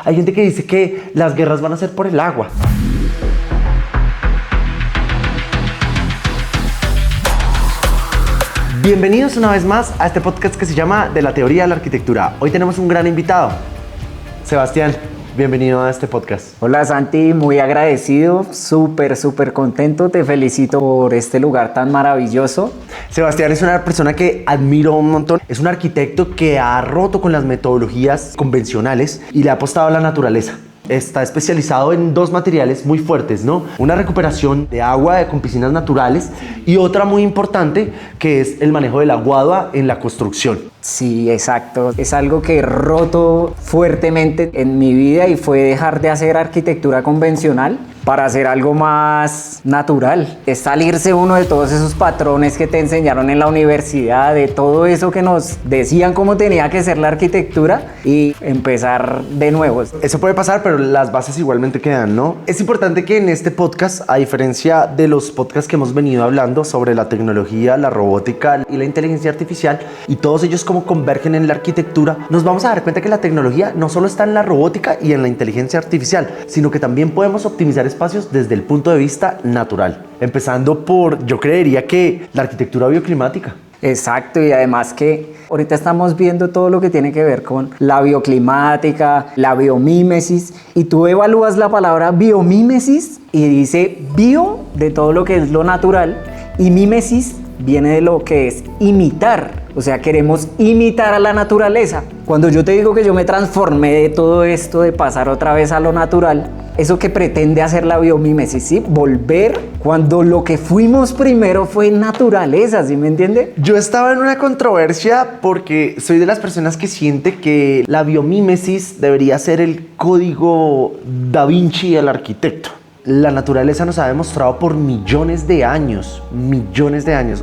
Hay gente que dice que las guerras van a ser por el agua. Bienvenidos una vez más a este podcast que se llama De la Teoría de la Arquitectura. Hoy tenemos un gran invitado, Sebastián. Bienvenido a este podcast. Hola Santi, muy agradecido, súper contento, te felicito por este lugar tan maravilloso. Sebastián es una persona que admiro un montón, es un arquitecto que ha roto con las metodologías convencionales y le ha apostado a la naturaleza. Está especializado en dos materiales muy fuertes, ¿no? Una recuperación de agua con piscinas naturales y otra muy importante que es el manejo del aguado en la construcción. Sí, exacto. Es algo que he roto fuertemente en mi vida y fue dejar de hacer arquitectura convencional para hacer algo más natural. Es salirse uno de todos esos patrones que te enseñaron en la universidad, de todo eso que nos decían cómo tenía que ser la arquitectura y empezar de nuevo. Eso puede pasar, pero las bases igualmente quedan, ¿no? Es importante que en este podcast, a diferencia de los podcasts que hemos venido hablando sobre la tecnología, la robótica y la inteligencia artificial, y todos ellos como convergen en la arquitectura, nos vamos a dar cuenta que la tecnología no solo está en la robótica y en la inteligencia artificial, sino que también podemos optimizar espacios desde el punto de vista natural. Empezando por, yo creería que la arquitectura bioclimática. Exacto, y además que ahorita estamos viendo todo lo que tiene que ver con la bioclimática, la biomímesis, y tú evalúas la palabra biomímesis y dice bio de todo lo que es lo natural y mímesis viene de lo que es imitar. O sea, queremos imitar a la naturaleza. Cuando yo te digo que yo me transformé de todo esto, de pasar otra vez a lo natural, eso que pretende hacer la biomímesis, ¿sí? Volver cuando lo que fuimos primero fue naturaleza, ¿sí me entiende? Yo estaba en una controversia porque soy de las personas que siente que la biomímesis debería ser el código da Vinci del arquitecto. La naturaleza nos ha demostrado por millones de años.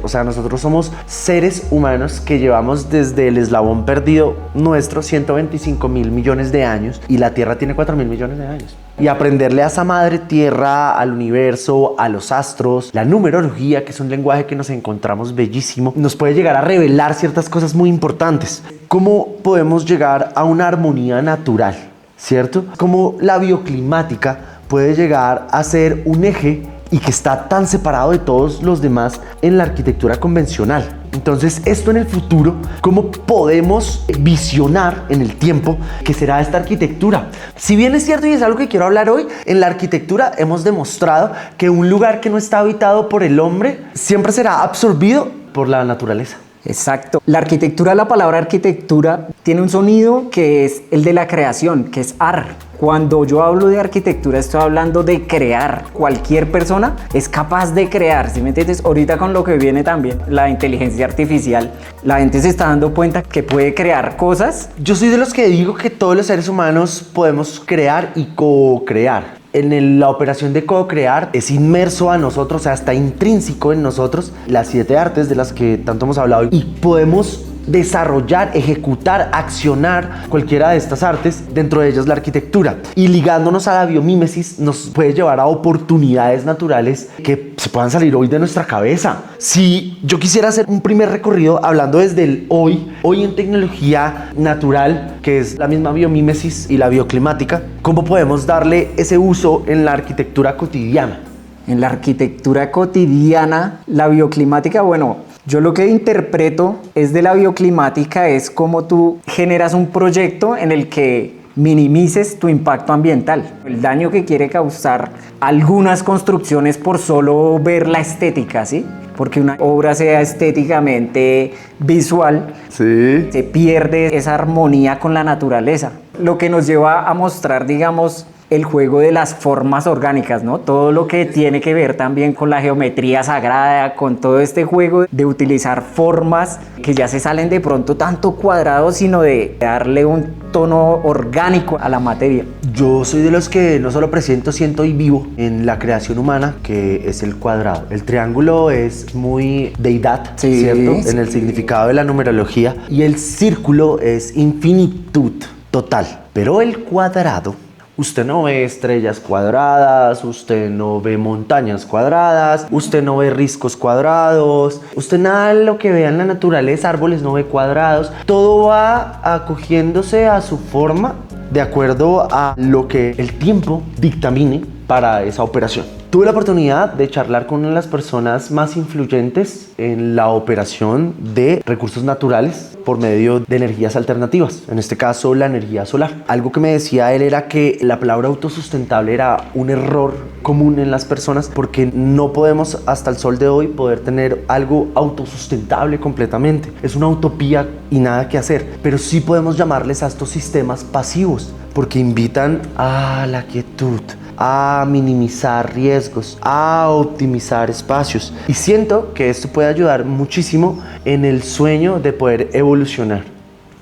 O sea, nosotros somos seres humanos que llevamos desde el eslabón perdido nuestro 125.000 millones de años y la Tierra tiene 4.000 millones de años. Y aprenderle a esa madre tierra, al universo, a los astros, la numerología, que es un lenguaje que nos encontramos bellísimo, nos puede llegar a revelar ciertas cosas muy importantes. ¿Cómo podemos llegar a una armonía natural? ¿Cierto? Cómo la bioclimática puede llegar a ser un eje y que está tan separado de todos los demás en la arquitectura convencional. Entonces, esto en el futuro, ¿cómo podemos visionar en el tiempo que será esta arquitectura? Si bien es cierto y es algo que quiero hablar hoy, en la arquitectura hemos demostrado que un lugar que no está habitado por el hombre siempre será absorbido por la naturaleza. Exacto. La arquitectura, la palabra arquitectura, tiene un sonido que es el de la creación, que es ar. Cuando yo hablo de arquitectura estoy hablando de crear. Cualquier persona es capaz de crear, ¿sí me entiendes? Ahorita con lo que viene también la inteligencia artificial, la gente se está dando cuenta que puede crear cosas. Yo soy de los que digo que todos los seres humanos podemos crear y co-crear. La operación de co-crear es inmerso a nosotros, o sea, está intrínseco en nosotros las 7 artes de las que tanto hemos hablado y podemos desarrollar, ejecutar, accionar cualquiera de estas artes, dentro de ellas la arquitectura. Y ligándonos a la biomímesis nos puede llevar a oportunidades naturales que se puedan salir hoy de nuestra cabeza. Si yo quisiera hacer un primer recorrido hablando desde el hoy en tecnología natural, que es la misma biomímesis y la bioclimática, ¿cómo podemos darle ese uso en la arquitectura cotidiana? En la arquitectura cotidiana, la bioclimática, bueno, yo lo que interpreto es de la bioclimática es cómo tú generas un proyecto en el que minimices tu impacto ambiental, el daño que quiere causar algunas construcciones por solo ver la estética, ¿sí? Porque una obra sea estéticamente visual, sí, se pierde esa armonía con la naturaleza. Lo que nos lleva a mostrar, digamos, el juego de las formas orgánicas, ¿no? Todo lo que tiene que ver también con la geometría sagrada, con todo este juego de utilizar formas que ya se salen de pronto tanto cuadrados, sino de darle un tono orgánico a la materia. Yo soy de los que no solo presiento, siento y vivo en la creación humana, que es el cuadrado. El triángulo es muy deidad, sí, ¿cierto? Sí. En el significado de la numerología. Y el círculo es infinitud total. Pero el cuadrado, usted no ve estrellas cuadradas, usted no ve montañas cuadradas, usted no ve riscos cuadrados, usted nada de lo que vea en la naturaleza, árboles no ve cuadrados. Todo va acogiéndose a su forma de acuerdo a lo que el tiempo dictamine para esa operación. Tuve la oportunidad de charlar con una de las personas más influyentes en la operación de recursos naturales por medio de energías alternativas, en este caso la energía solar. Algo que me decía él era que la palabra autosustentable era un error común en las personas porque no podemos hasta el sol de hoy poder tener algo autosustentable completamente. Es una utopía y nada que hacer, pero sí podemos llamarles a estos sistemas pasivos porque invitan a la quietud, a minimizar riesgos, a optimizar espacios. Y siento que esto puede ayudar muchísimo en el sueño de poder evolucionar.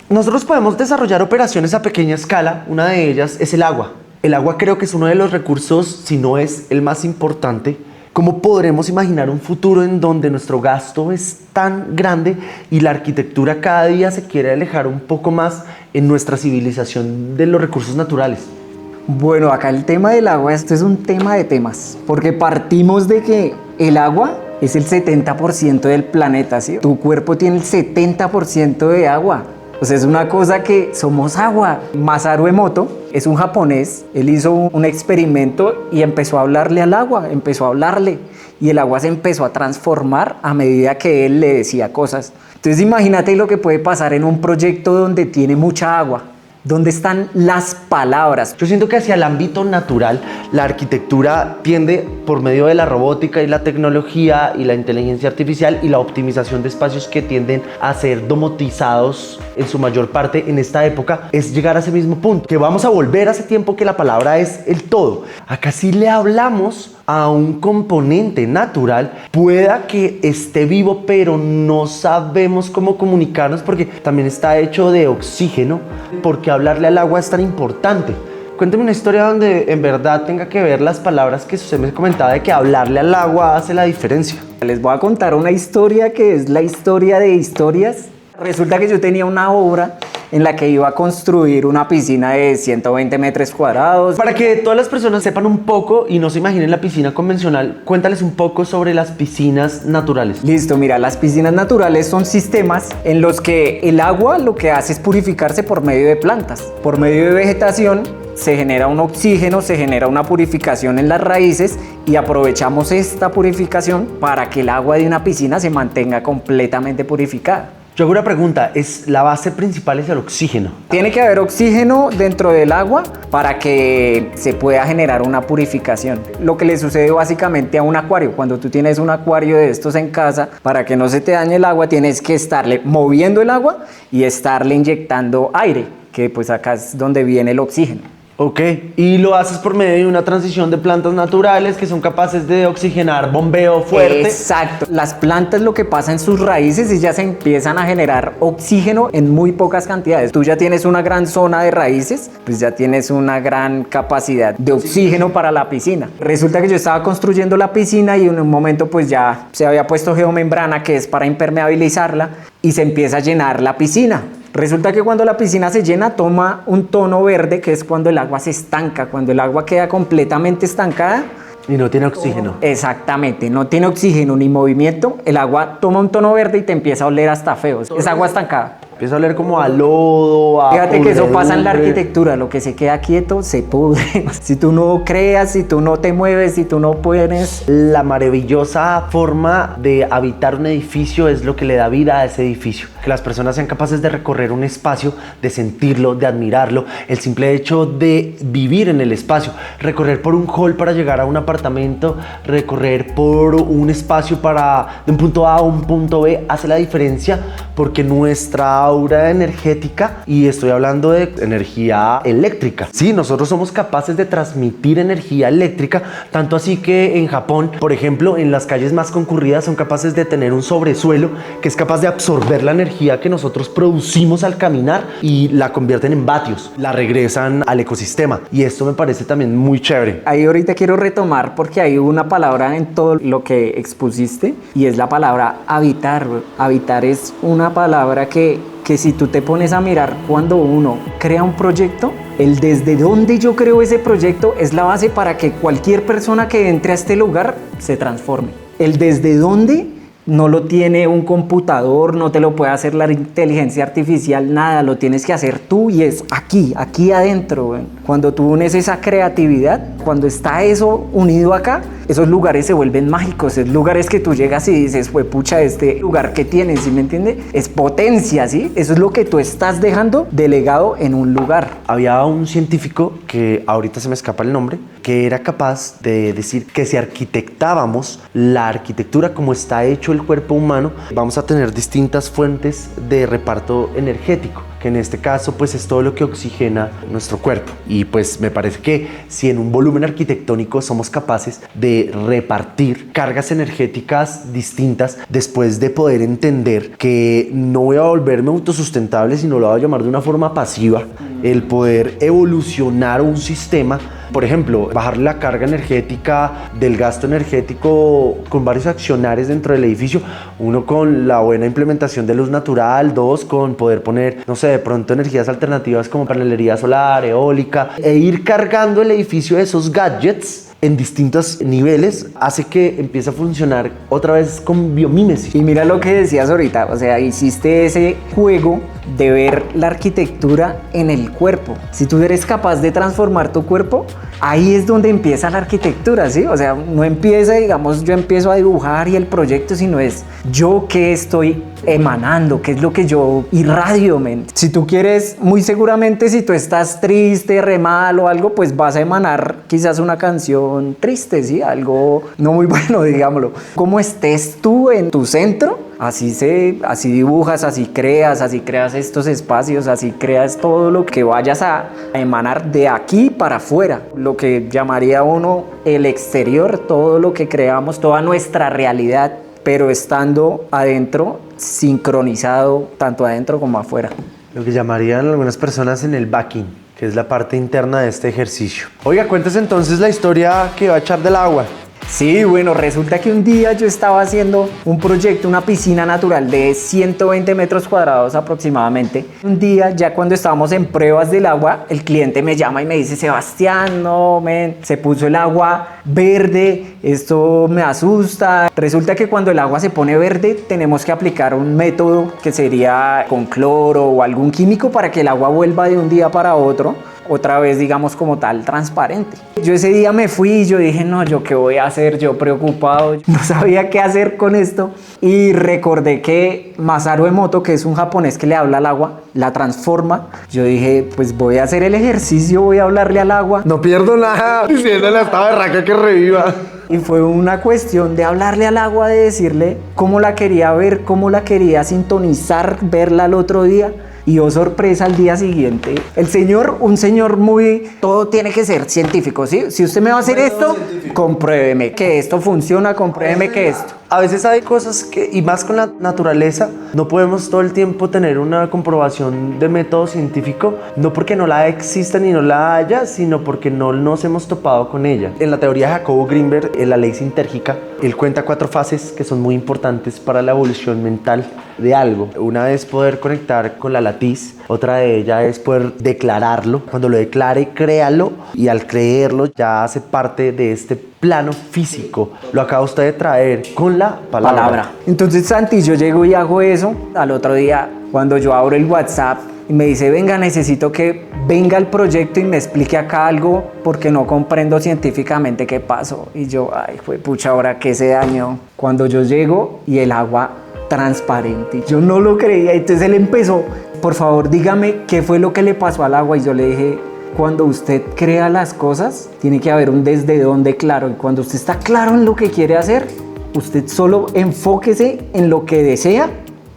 Nosotros podemos desarrollar operaciones a pequeña escala. Una de ellas es el agua. El agua creo que es uno de los recursos, si no es el más importante. ¿Cómo podremos imaginar un futuro en donde nuestro gasto es tan grande y la arquitectura cada día se quiere alejar un poco más en nuestra civilización de los recursos naturales? Bueno, acá el tema del agua, esto es un tema de temas, porque partimos de que el agua es el 70% del planeta, ¿sí? Tu cuerpo tiene el 70% de agua. O sea, es una cosa que somos agua. Masaru Emoto es un japonés, él hizo un experimento y empezó a hablarle al agua, empezó a hablarle y el agua se empezó a transformar a medida que él le decía cosas. Entonces imagínate lo que puede pasar en un proyecto donde tiene mucha agua. ¿Dónde están las palabras? Yo siento que hacia el ámbito natural la arquitectura tiende por medio de la robótica y la tecnología y la inteligencia artificial y la optimización de espacios que tienden a ser domotizados en su mayor parte en esta época, es llegar a ese mismo punto, que vamos a volver a ese tiempo que la palabra es el todo. Acá sí le hablamos a un componente natural, pueda que esté vivo, pero no sabemos cómo comunicarnos porque también está hecho de oxígeno. ¿Por qué hablarle al agua es tan importante? Cuéntame una historia donde en verdad tenga que ver las palabras que usted me comentaba de que hablarle al agua hace la diferencia. Les voy a contar una historia que es la historia de historias. Resulta que yo tenía una obra en la que iba a construir una piscina de 120 metros cuadrados. Para que todas las personas sepan un poco y no se imaginen la piscina convencional, cuéntales un poco sobre las piscinas naturales. Listo, mira, las piscinas naturales son sistemas en los que el agua lo que hace es purificarse por medio de plantas. Por medio de vegetación se genera un oxígeno, se genera una purificación en las raíces y aprovechamos esta purificación para que el agua de una piscina se mantenga completamente purificada. Yo hago una pregunta, la base principal es el oxígeno. Tiene que haber oxígeno dentro del agua para que se pueda generar una purificación. Lo que le sucede básicamente a un acuario, cuando tú tienes un acuario de estos en casa, para que no se te dañe el agua, tienes que estarle moviendo el agua y estarle inyectando aire, que pues acá es donde viene el oxígeno. Ok, y lo haces por medio de una transición de plantas naturales que son capaces de oxigenar bombeo fuerte. Exacto, las plantas lo que pasa en sus raíces es ya se empiezan a generar oxígeno en muy pocas cantidades. Tú ya tienes una gran zona de raíces, pues ya tienes una gran capacidad de oxígeno para la piscina. Resulta que yo estaba construyendo la piscina y en un momento pues ya se había puesto geomembrana que es para impermeabilizarla y se empieza a llenar la piscina. Resulta que cuando la piscina se llena toma un tono verde, que es cuando el agua se estanca, cuando el agua queda completamente estancada. Y no tiene oxígeno. Exactamente, no tiene oxígeno ni movimiento, el agua toma un tono verde y te empieza a oler hasta feo. Es agua estancada. Empieza a oler como a lodo, a Fíjate que eso podredumbre. pasa en la arquitectura, lo que se queda quieto se pudre. Si tú no creas, si tú no te mueves, si tú no pones... La maravillosa forma de habitar un edificio es lo que le da vida a ese edificio. Que las personas sean capaces de recorrer un espacio, de sentirlo, de admirarlo. El simple hecho de vivir en el espacio. Recorrer por un hall para llegar a un apartamento, recorrer por un espacio para de un punto A a un punto B hace la diferencia porque nuestra aura energética, y estoy hablando de energía eléctrica. Sí, nosotros somos capaces de transmitir energía eléctrica, tanto así que en Japón, por ejemplo, en las calles más concurridas son capaces de tener un sobresuelo que es capaz de absorber la energía que nosotros producimos al caminar y la convierten en vatios, la regresan al ecosistema, y esto me parece también muy chévere. Ahí ahorita quiero retomar porque hay una palabra en todo lo que expusiste y es la palabra habitar. Habitar es una palabra que si tú te pones a mirar cuando uno crea un proyecto, el desde dónde yo creo ese proyecto es la base para que cualquier persona que entre a este lugar se transforme. El desde dónde no lo tiene un computador, no te lo puede hacer la inteligencia artificial, nada, lo tienes que hacer tú y es aquí adentro. ¿Ven? Cuando tú unes esa creatividad, cuando está eso unido acá, esos lugares se vuelven mágicos, es lugares que tú llegas y dices, pues pucha, este lugar que tienes, ¿sí me entiende? Es potencia, ¿sí? Eso es lo que tú estás dejando delegado en un lugar. Había un científico que ahorita se me escapa el nombre, que era capaz de decir que si arquitectábamos la arquitectura como está hecho el cuerpo humano, vamos a tener distintas fuentes de reparto energético, que en este caso pues es todo lo que oxigena nuestro cuerpo. Y pues me parece que si en un volumen arquitectónico somos capaces de repartir cargas energéticas distintas, después de poder entender que no voy a volverme autosustentable, sino lo voy a llamar de una forma pasiva, el poder evolucionar un sistema. Por ejemplo, bajar la carga energética del gasto energético con varios accionarios dentro del edificio. Uno, con la buena implementación de luz natural. Dos, con poder poner, no sé, de pronto energías alternativas como panelería solar, eólica. E ir cargando el edificio de esos gadgets en distintos niveles hace que empiece a funcionar otra vez con biomímesis. Y mira lo que decías ahorita, o sea, hiciste ese juego de ver la arquitectura en el cuerpo. Si tú eres capaz de transformar tu cuerpo, ahí es donde empieza la arquitectura, ¿sí? O sea, no empieza, digamos, yo empiezo a dibujar y el proyecto, sino es yo qué estoy emanando, qué es lo que yo irradio, men. Si tú quieres, muy seguramente si tú estás triste, re mal o algo, pues vas a emanar quizás una canción triste, ¿sí? Algo no muy bueno, digámoslo. Como estés tú en tu centro, así dibujas, así creas estos espacios, así creas todo lo que vayas a emanar de aquí para afuera, lo que llamaría uno el exterior, todo lo que creamos, toda nuestra realidad, pero estando adentro, sincronizado tanto adentro como afuera. Lo que llamarían algunas personas en el backing, que es la parte interna de este ejercicio. Oiga, cuéntese entonces la historia que va a echar del agua. Sí, bueno, resulta que un día yo estaba haciendo un proyecto, una piscina natural de 120 metros cuadrados aproximadamente. Un día, ya cuando estábamos en pruebas del agua, el cliente me llama y me dice, Sebastián, no, men, se puso el agua verde, esto me asusta. Resulta que cuando el agua se pone verde, tenemos que aplicar un método que sería con cloro o algún químico para que el agua vuelva de un día para otro, otra vez, digamos, como tal, transparente. Yo ese día me fui y yo dije, no, ¿yo qué voy a hacer? Yo preocupado, no sabía qué hacer con esto. Y recordé que Masaru Emoto, que es un japonés que le habla al agua, la transforma. Yo dije, pues voy a hacer el ejercicio, voy a hablarle al agua. No pierdo nada diciéndole a esta berraca que reviva. Y fue una cuestión de hablarle al agua, de decirle cómo la quería ver, cómo la quería sintonizar, verla al otro día. Y oh sorpresa, al día siguiente, un señor muy, todo tiene que ser científico, ¿sí? Si usted me va a hacer esto, compruébeme que esto funciona, compruébeme que esto. A veces hay cosas que, y más con la naturaleza, no podemos todo el tiempo tener una comprobación de método científico, no porque no la exista ni no la haya, sino porque no nos hemos topado con ella. En la teoría de Jacobo Grinberg, en la ley sintérgica, él cuenta 4 fases que son muy importantes para la evolución mental de algo. Una es poder conectar con la latiz, otra de ellas es poder declararlo. Cuando lo declare, créalo, y al creerlo ya hace parte de este plano físico. Lo acaba usted de traer con la palabra. Entonces, Santi, yo llego y hago eso. Al otro día, cuando yo abro el WhatsApp y me dice, venga, necesito que venga el proyecto y me explique acá algo porque no comprendo científicamente qué pasó. Y yo, ay, fue pucha, ahora qué se dañó. Cuando yo llego y el agua transparente, yo no lo creía. Entonces él empezó, por favor, dígame qué fue lo que le pasó al agua. Y yo le dije, cuando usted crea las cosas, tiene que haber un desde dónde claro. Y cuando usted está claro en lo que quiere hacer, usted solo enfóquese en lo que desea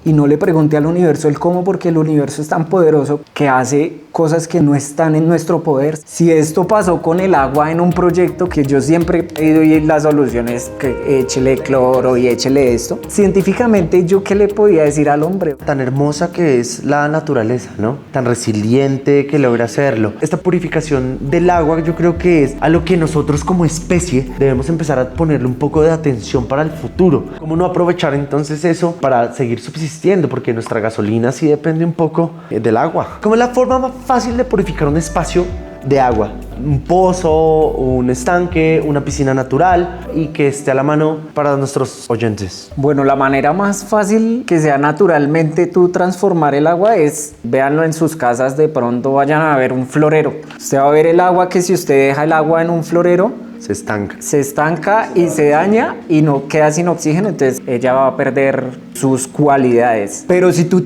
y no le pregunte al universo el cómo, porque el universo es tan poderoso que hace cosas que no están en nuestro poder. Si esto pasó con el agua en un proyecto, que yo siempre he pedido, y la solución es que échele cloro y échele esto, científicamente, ¿yo qué le podía decir al hombre? Tan hermosa que es la naturaleza, ¿no? Tan resiliente que logra hacerlo. Esta purificación del agua, yo creo que es a lo que nosotros como especie debemos empezar a ponerle un poco de atención para el futuro. ¿Cómo no aprovechar entonces eso para seguir subsistiendo? Porque nuestra gasolina sí depende un poco del agua. ¿Cómo es la forma más fácil de purificar un espacio de agua? un pozo, un estanque, una piscina natural y que esté a la mano para nuestros oyentes? Bueno, la manera más fácil que sea naturalmente tú transformar el agua es, véanlo en sus casas, de pronto vayan a ver un florero. Usted va a ver el agua que si usted deja el agua en un florero, se estanca y se daña y no queda sin oxígeno, entonces ella va a perder sus cualidades. Pero si tú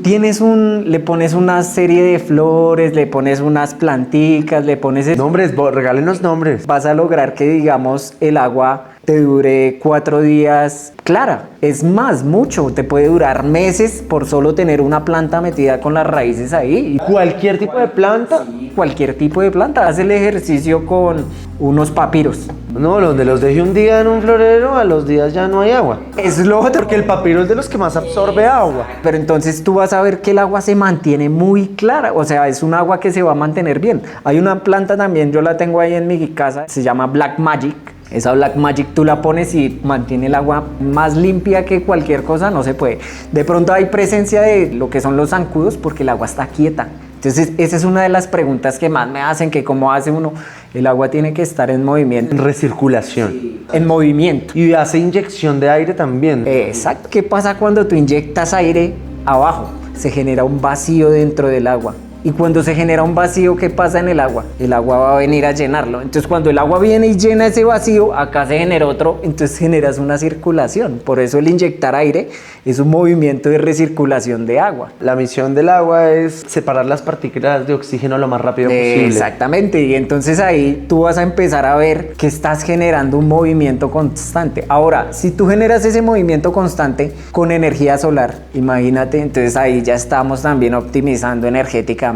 le pones una serie de flores, le pones unas planticas, le pones... Nombres, regálenos nombres. Vas a lograr que, digamos, el agua te dure 4 días clara. Es más, mucho. Te puede durar meses por solo tener una planta metida con las raíces ahí. ¿Cualquier tipo de planta? Cualquier tipo de planta. Haz el ejercicio con unos papiros. No, donde los deje un día en un florero, a los días ya no hay agua. Es lo otro. Porque el papiro es de los que más absorbe agua. Pero entonces tú vas a ver que el agua se mantiene muy clara. O sea, es un agua que se va a mantener bien. Hay una planta también, yo la tengo ahí en mi casa, se llama Black Magic. Esa Black Magic tú la pones y mantiene el agua más limpia que cualquier cosa, no se puede. De pronto hay presencia de lo que son los zancudos porque el agua está quieta. Entonces esa es una de las preguntas que más me hacen, que cómo hace uno. El agua tiene que estar en movimiento. En recirculación. Sí, en movimiento. Y hace inyección de aire también. Exacto. ¿Qué pasa cuando tú inyectas aire abajo? Se genera un vacío dentro del agua. Y cuando se genera un vacío, ¿qué pasa en el agua? El agua va a venir a llenarlo. Entonces, cuando el agua viene y llena ese vacío, acá se genera otro, entonces generas una circulación. Por eso el inyectar aire es un movimiento de recirculación de agua. La misión del agua es separar las partículas de oxígeno lo más rápido posible. Exactamente. Y entonces ahí tú vas a empezar a ver que estás generando un movimiento constante. Ahora, si tú generas ese movimiento constante con energía solar, imagínate, entonces ahí ya estamos también optimizando energéticamente.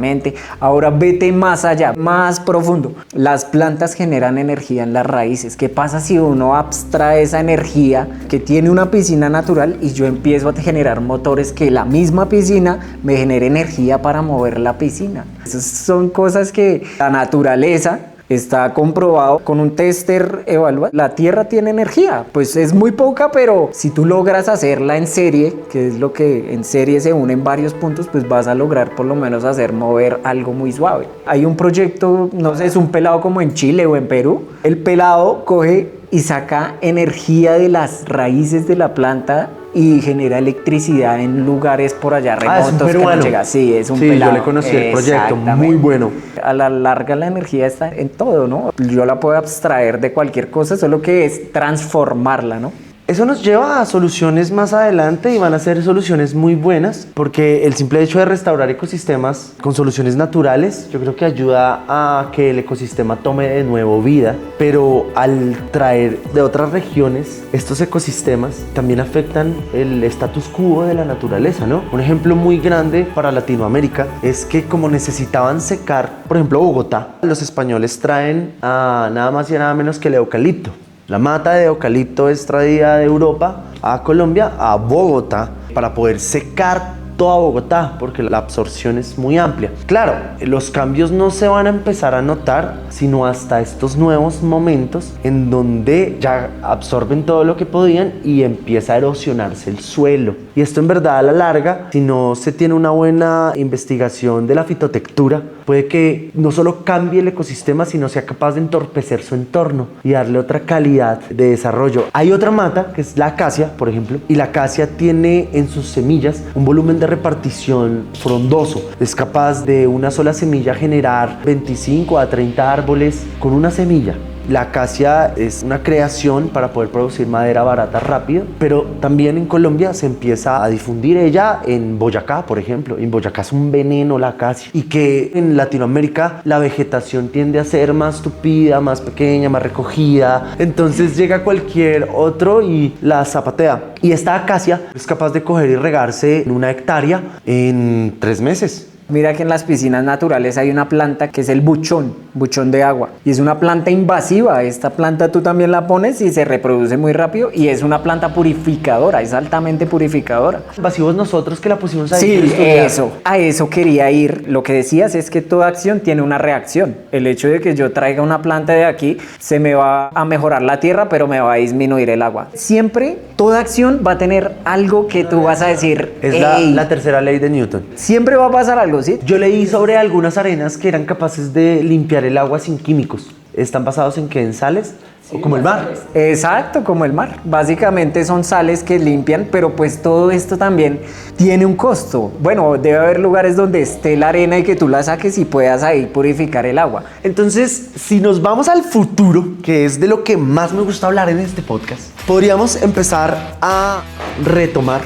Ahora vete más allá, más profundo. Las plantas generan energía en las raíces. ¿Qué pasa si uno abstrae esa energía que tiene una piscina natural y yo empiezo a generar motores que la misma piscina me genere energía para mover la piscina? Esas son cosas que la naturaleza... Está comprobado con un tester, evalúa. La Tierra tiene energía, pues es muy poca, pero si tú logras hacerla en serie, que es lo que en serie se unen varios puntos, pues vas a lograr por lo menos hacer mover algo muy suave. Hay un proyecto, no sé, es un pelado como en Chile o en Perú. El pelado coge y saca energía de las raíces de la planta y genera electricidad en lugares por allá remotos. Es un peruano. Que no llega. Sí, es un sí, pelado. Yo le conocí el proyecto, muy bueno. A la larga la energía está en todo, ¿no? Yo la puedo abstraer de cualquier cosa, solo que es transformarla, ¿no? Eso nos lleva a soluciones más adelante y van a ser soluciones muy buenas porque el simple hecho de restaurar ecosistemas con soluciones naturales yo creo que ayuda a que el ecosistema tome de nuevo vida, pero al traer de otras regiones estos ecosistemas también afectan el status quo de la naturaleza, ¿no? Un ejemplo muy grande para Latinoamérica es que como necesitaban secar, por ejemplo, Bogotá, los españoles traen a nada más y nada menos que el eucalipto. La mata de eucalipto es traída de Europa a Colombia, a Bogotá, para poder secar toda Bogotá, porque la absorción es muy amplia. Claro, los cambios no se van a empezar a notar sino hasta estos nuevos momentos en donde ya absorben todo lo que podían y empieza a erosionarse el suelo. Y esto en verdad a la larga, si no se tiene una buena investigación de la fitotectura, puede que no solo cambie el ecosistema, sino sea capaz de entorpecer su entorno y darle otra calidad de desarrollo. Hay otra mata, que es la acacia, por ejemplo, y la acacia tiene en sus semillas un volumen de repartición frondoso. Es capaz de una sola semilla generar 25 a 30 árboles con una semilla. La acacia es una creación para poder producir madera barata rápido, pero también en Colombia se empieza a difundir ella en Boyacá, por ejemplo. En Boyacá es un veneno la acacia y que en Latinoamérica la vegetación tiende a ser más tupida, más pequeña, más recogida. Entonces llega cualquier otro y la zapatea. Y esta acacia es capaz de coger y regarse en 1 hectárea en 3 meses. Mira que en las piscinas naturales hay una planta que es el buchón de agua. Y es una planta invasiva. Esta planta tú también la pones y se reproduce muy rápido. Y es una planta purificadora, es altamente purificadora. Invasivos nosotros que la pusimos ahí. Sí, eso. A eso quería ir. Lo que decías es que toda acción tiene una reacción. El hecho de que yo traiga una planta de aquí, se me va a mejorar la tierra, pero me va a disminuir el agua. Siempre, toda acción va a tener algo que tú vas a decir. Es la tercera ley de Newton. Siempre va a pasar algo. ¿Sí? Yo leí sobre algunas arenas que eran capaces de limpiar el agua sin químicos. ¿Están basados en qué? ¿En sales? ¿O como el mar? Exacto, como el mar. Básicamente son sales que limpian, pero pues todo esto también tiene un costo. Bueno, debe haber lugares donde esté la arena y que tú la saques y puedas ahí purificar el agua. Entonces, si nos vamos al futuro, que es de lo que más me gusta hablar en este podcast, podríamos empezar a retomar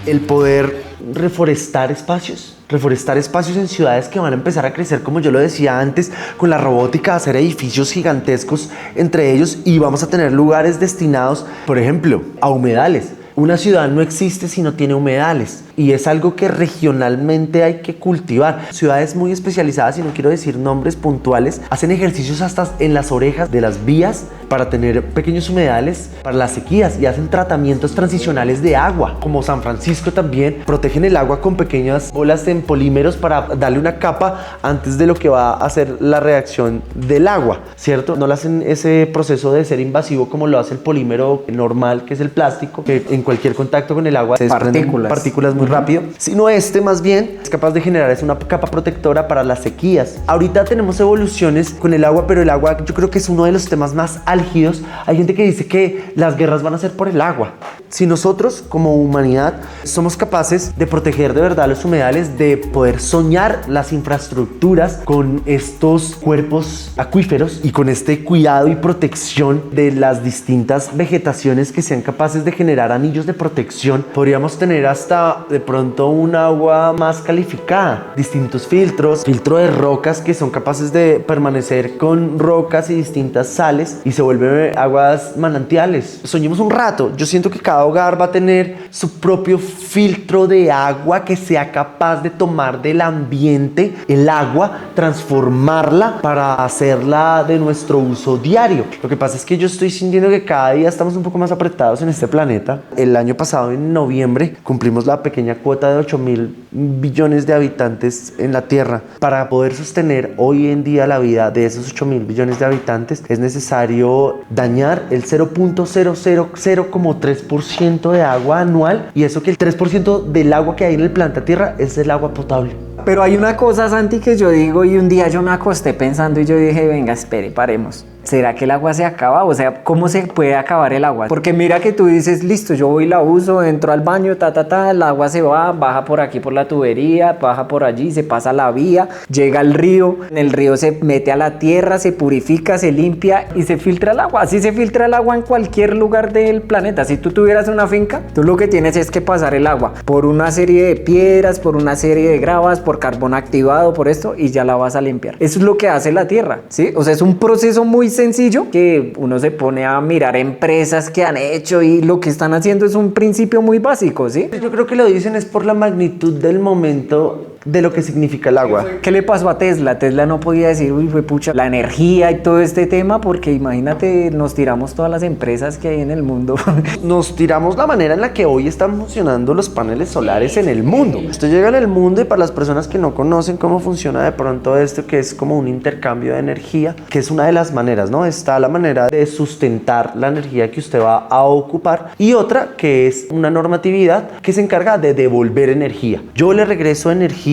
el poder reforestar espacios en ciudades que van a empezar a crecer, como yo lo decía antes, con la robótica, hacer edificios gigantescos entre ellos, y vamos a tener lugares destinados, por ejemplo, a humedales. Una ciudad no existe si no tiene humedales, y es algo que regionalmente hay que cultivar. Ciudades muy especializadas, y no quiero decir nombres puntuales, hacen ejercicios hasta en las orejas de las vías para tener pequeños humedales para las sequías, y hacen tratamientos transicionales de agua. Como San Francisco también protegen el agua con pequeñas bolas en polímeros para darle una capa antes de lo que va a hacer la reacción del agua, ¿cierto? No le hacen ese proceso de ser invasivo como lo hace el polímero normal, que es el plástico, que en cualquier contacto con el agua se desprenden partículas muy rápido, sino más bien es capaz de generar una capa protectora para las sequías. Ahorita tenemos evoluciones con el agua, pero el agua yo creo que es uno de los temas más álgidos. Hay gente que dice que las guerras van a ser por el agua. Si nosotros como humanidad somos capaces de proteger de verdad los humedales, de poder soñar las infraestructuras con estos cuerpos acuíferos y con este cuidado y protección de las distintas vegetaciones que sean capaces de generar anillos de protección, podríamos tener hasta de pronto un agua más calificada, distintos filtro de rocas que son capaces de permanecer con rocas y distintas sales y se vuelven aguas manantiales. Soñemos un rato. Yo siento que cada hogar va a tener su propio filtro de agua que sea capaz de tomar del ambiente el agua, transformarla para hacerla de nuestro uso diario. Lo que pasa es que yo estoy sintiendo que cada día estamos un poco más apretados en este planeta. El año pasado, en noviembre, cumplimos la pequeña cuota de 8.000 billones de habitantes en la Tierra. Para poder sostener hoy en día la vida de esos 8.000 billones de habitantes, es necesario dañar el 0.000,3% de agua anual, y eso que el 3% del agua que hay en el planeta Tierra es el agua potable. Pero hay una cosa, Santi, que yo digo, y un día yo me acosté pensando y yo dije, venga, espere, paremos. ¿Será que el agua se acaba? O sea, ¿cómo se puede acabar el agua? Porque mira que tú dices, listo, yo voy y la uso, entro al baño, el agua se va, baja por aquí por la tubería, baja por allí, se pasa la vía, llega al río, en el río se mete a la tierra, se purifica, se limpia y se filtra el agua. Así se filtra el agua en cualquier lugar del planeta. Si tú tuvieras una finca, tú lo que tienes es que pasar el agua por una serie de piedras, por una serie de gravas, por carbón activado, por esto, y ya la vas a limpiar. Eso es lo que hace la tierra, ¿sí? O sea, es un proceso muy sencillo que uno se pone a mirar empresas que han hecho y lo que están haciendo es un principio muy básico, ¿sí? Yo creo que lo dicen es por la magnitud del momento de lo que significa el agua. ¿Qué le pasó a Tesla? Tesla no podía decir, uy, fue pucha, la energía y todo este tema, porque imagínate, nos tiramos todas las empresas que hay en el mundo. Nos tiramos la manera en la que hoy están funcionando los paneles solares en el mundo. Esto llega en el mundo, y para las personas que no conocen cómo funciona de pronto esto, que es como un intercambio de energía, que es una de las maneras, ¿no? Está la manera de sustentar la energía que usted va a ocupar, y otra que es una normatividad que se encarga de devolver energía. Yo le regreso energía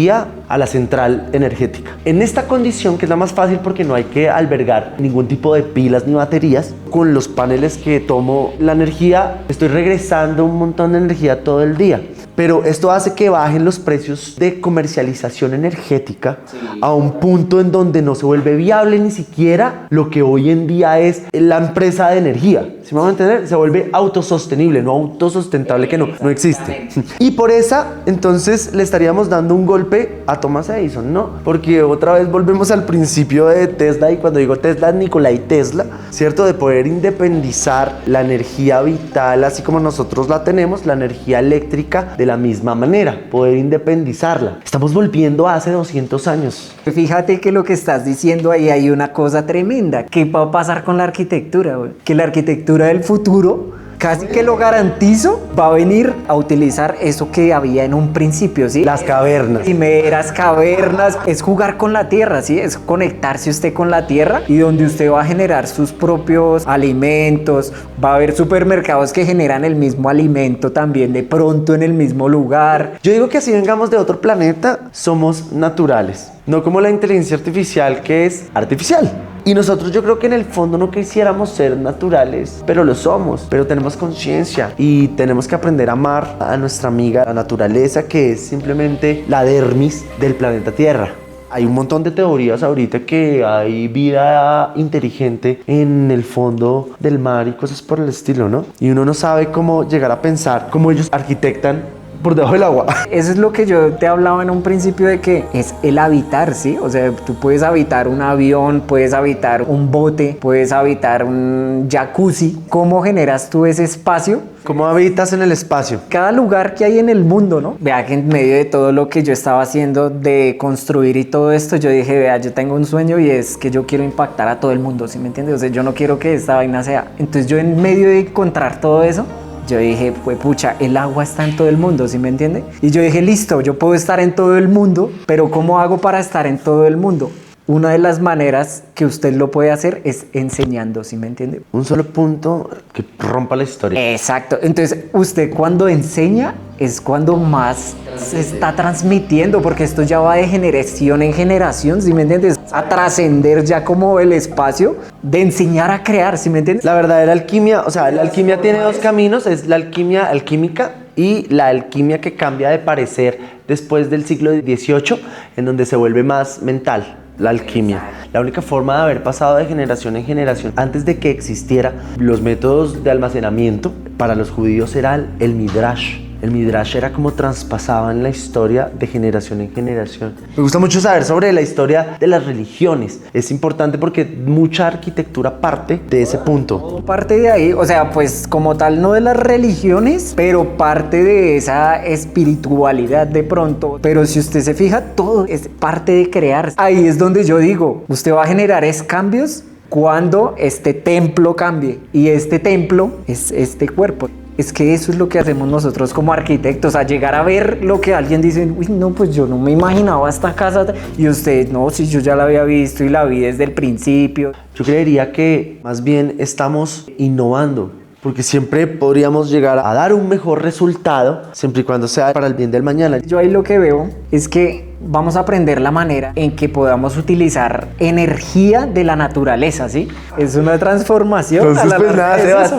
a la central energética. En esta condición, que es la más fácil porque no hay que albergar ningún tipo de pilas ni baterías, con los paneles que tomo la energía, estoy regresando un montón de energía todo el día. Pero esto hace que bajen los precios de comercialización energética a un punto en donde no se vuelve viable ni siquiera lo que hoy en día es la empresa de energía. ¿Sí me van a entender? Se vuelve autosostenible, no autosustentable, que no existe. Y por esa, entonces, le estaríamos dando un golpe a Thomas Edison, ¿no? Porque otra vez volvemos al principio de Tesla, y cuando digo Tesla, Nikola Tesla, ¿cierto? De poder independizar la energía vital, así como nosotros la tenemos, la energía eléctrica, de la misma manera, poder independizarla. Estamos volviendo a hace 200 años. Fíjate que lo que estás diciendo ahí hay una cosa tremenda. ¿Qué va a pasar con la arquitectura, güey? Que la arquitectura del futuro, casi que lo garantizo, va a venir a utilizar eso que había en un principio, ¿sí? Las cavernas. Primeras cavernas. Es jugar con la tierra, ¿sí? Es conectarse usted con la tierra, y donde usted va a generar sus propios alimentos. Va a haber supermercados que generan el mismo alimento también de pronto en el mismo lugar. Yo digo que así vengamos de otro planeta, somos naturales. No como la inteligencia artificial, que es artificial. Y nosotros yo creo que en el fondo no quisiéramos ser naturales, pero lo somos, pero tenemos conciencia y tenemos que aprender a amar a nuestra amiga, la naturaleza, que es simplemente la dermis del planeta Tierra. Hay un montón de teorías ahorita que hay vida inteligente en el fondo del mar y cosas por el estilo, ¿no? Y uno no sabe cómo llegar a pensar cómo ellos arquitectan por debajo del agua. Eso es lo que yo te hablaba en un principio de que es el habitar, ¿sí? O sea, tú puedes habitar un avión, puedes habitar un bote, puedes habitar un jacuzzi. ¿Cómo generas tú ese espacio? ¿Cómo habitas en el espacio? Cada lugar que hay en el mundo, ¿no? Vea que en medio de todo lo que yo estaba haciendo de construir y todo esto, yo dije, vea, yo tengo un sueño y es que yo quiero impactar a todo el mundo, ¿sí me entiendes? O sea, yo no quiero que esta vaina sea. Entonces yo en medio de encontrar todo eso, yo dije, pues pucha, el agua está en todo el mundo, ¿sí me entiende? Y yo dije, listo, yo puedo estar en todo el mundo, pero ¿cómo hago para estar en todo el mundo? Una de las maneras que usted lo puede hacer es enseñando, ¿sí me entiende? Un solo punto que rompa la historia. Exacto. Entonces, usted cuando enseña es cuando más se está transmitiendo, porque esto ya va de generación en generación, ¿sí me entiendes? A trascender ya como el espacio de enseñar a crear, ¿sí me entiendes? La verdadera alquimia, o sea, la alquimia tiene dos caminos, es la alquimia alquímica y la alquimia que cambia de parecer después del siglo XVIII, en donde se vuelve más mental. La alquimia. La única forma de haber pasado de generación en generación antes de que existiera los métodos de almacenamiento para los judíos era el midrash. El midrash era como traspasaban la historia de generación en generación. Me gusta mucho saber sobre la historia de las religiones. Es importante porque mucha arquitectura parte de ese punto. Parte de ahí, o sea, pues como tal no de las religiones, pero parte de esa espiritualidad de pronto. Pero si usted se fija, todo es parte de crear. Ahí es donde yo digo, usted va a generar cambios cuando este templo cambie. Y este templo es este cuerpo. Es que eso es lo que hacemos nosotros como arquitectos, a llegar a ver lo que alguien dice, uy, no, pues yo no me imaginaba esta casa, y usted, no, si yo ya la había visto y la vi desde el principio. Yo creería que más bien estamos innovando, porque siempre podríamos llegar a dar un mejor resultado, siempre y cuando sea para el bien del mañana. Yo ahí lo que veo es que vamos a aprender la manera en que podamos utilizar energía de la naturaleza, ¿sí? Es una transformación. Entonces, pues nada, Sebas,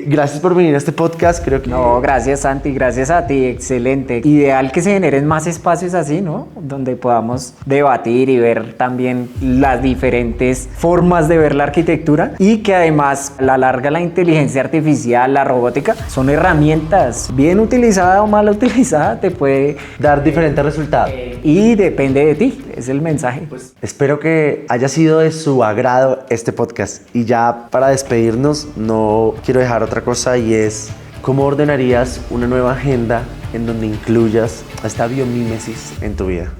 gracias por venir a este podcast, creo que... No, gracias Santi, gracias a ti, excelente. Ideal que se generen más espacios así, ¿no? Donde podamos debatir y ver también las diferentes formas de ver la arquitectura y que además a la larga la inteligencia artificial, la robótica, son herramientas bien utilizada o mal utilizada, te puede dar diferentes resultados. Y depende de ti, es el mensaje. Pues espero que haya sido de su agrado este podcast. Y ya para despedirnos, no quiero dejar otra cosa, y es ¿cómo ordenarías una nueva agenda en donde incluyas esta biomímesis en tu vida?